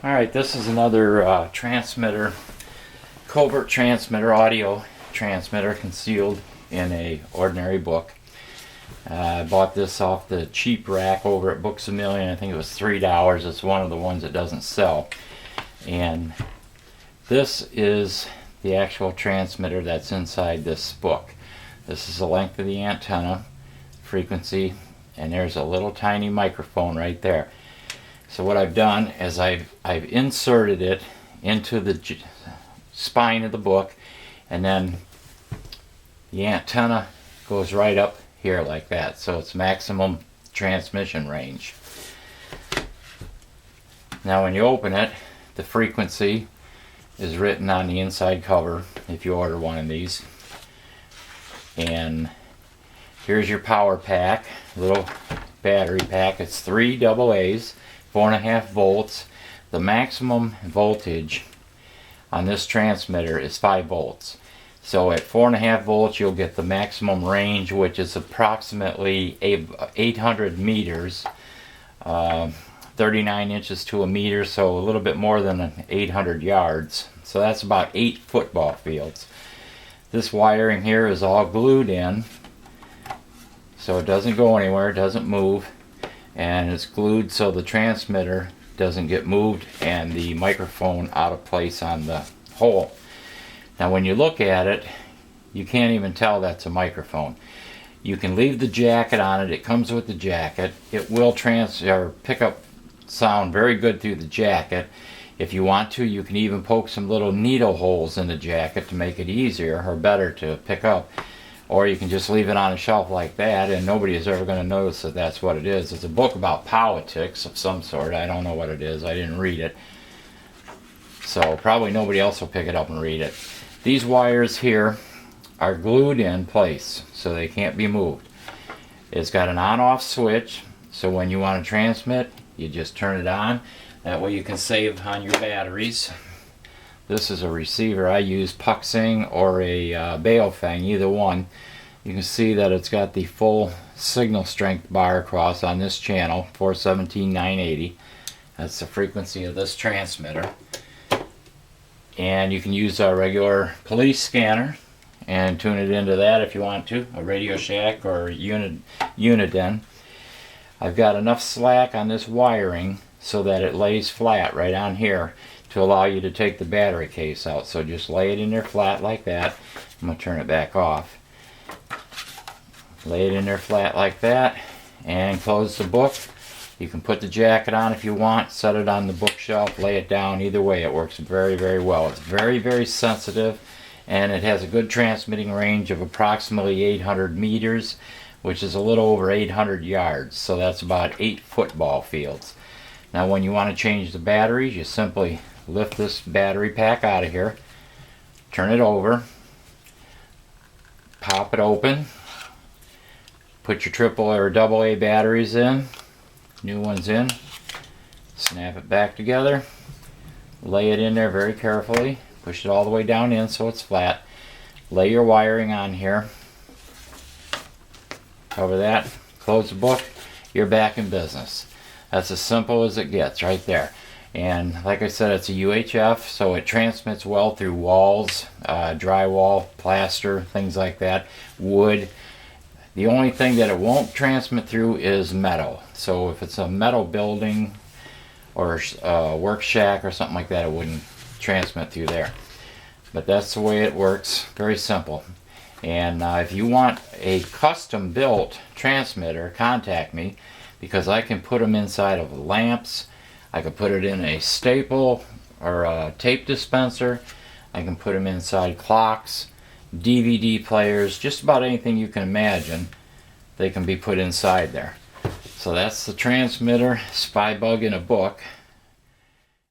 Alright, this is another transmitter, covert transmitter, audio transmitter concealed in a ordinary book. I bought this off the cheap rack over at Books A Million. I think it was $3. It's one of the ones that doesn't sell. And this is the actual transmitter that's inside this book. This is the length of the antenna, frequency, and there's a little tiny microphone right there. So what I've done is I've inserted it into the spine of the book, and then the antenna goes right up here like that, so it's maximum transmission range. Now when you open it, the frequency is written on the inside cover if you order one of these. And here's your power pack, little battery pack. It's 3 AA's, 4.5 volts. The maximum voltage on this transmitter is 5 volts. So at 4.5 volts you'll get the maximum range, which is approximately 800 meters, 39 inches to a meter, so a little bit more than 800 yards. So that's about 8 football fields. This wiring here is all glued in, so it doesn't go anywhere, it doesn't move, and it's glued so the transmitter doesn't get moved and the microphone out of place on the hole. Now when you look at it, you can't even tell that's a microphone. You can leave the jacket on it. It comes with the jacket. It will pick up sound very good through the jacket. If you want to, you can even poke some little needle holes in the jacket to make it easier or better to pick up. Or you can just leave it on a shelf like that and nobody is ever going to notice that that's what it is. It's a book about politics of some sort. I don't know what it is. I didn't read it. So probably nobody else will pick it up and read it. These wires here are glued in place so they can't be moved. It's got an on-off switch, so when you want to transmit, you just turn it on. That way you can save on your batteries. This is a receiver. I use Puxing or a Baofeng, either one. You can see that it's got the full signal strength bar across on this channel, 417/980. That's the frequency of this transmitter. And you can use a regular police scanner and tune it into that if you want to, a Radio Shack or Uniden. I've got enough slack on this wiring so that it lays flat right on here to allow you to take the battery case out. So just lay it in there flat like that. I'm going to turn it back off. Lay it in there flat like that and close the book. You can put the jacket on if you want, set it on the bookshelf, lay it down. Either way, it works very, very well. It's very, very sensitive, and it has a good transmitting range of approximately 800 meters, which is a little over 800 yards. So that's about 8 football fields. Now when you want to change the batteries, you simply lift this battery pack out of here, turn it over, pop it open, put your AAA or AA batteries in, new ones in, snap it back together, lay it in there very carefully, push it all the way down in so it's flat, lay your wiring on here, cover that, close the book, you're back in business. That's as simple as it gets right there. And like I said, it's a UHF, so it transmits well through walls, drywall, plaster, things like that, wood. The only thing that it won't transmit through is metal. So if it's a metal building or a work shack or something like that, it wouldn't transmit through there. But that's the way it works, very simple. And if you want a custom built transmitter, contact me, because I can put them inside of lamps. I can put it in a staple or a tape dispenser. I can put them inside clocks, DVD players, just about anything you can imagine, they can be put inside there. So that's the transmitter, Spy Bug in a book.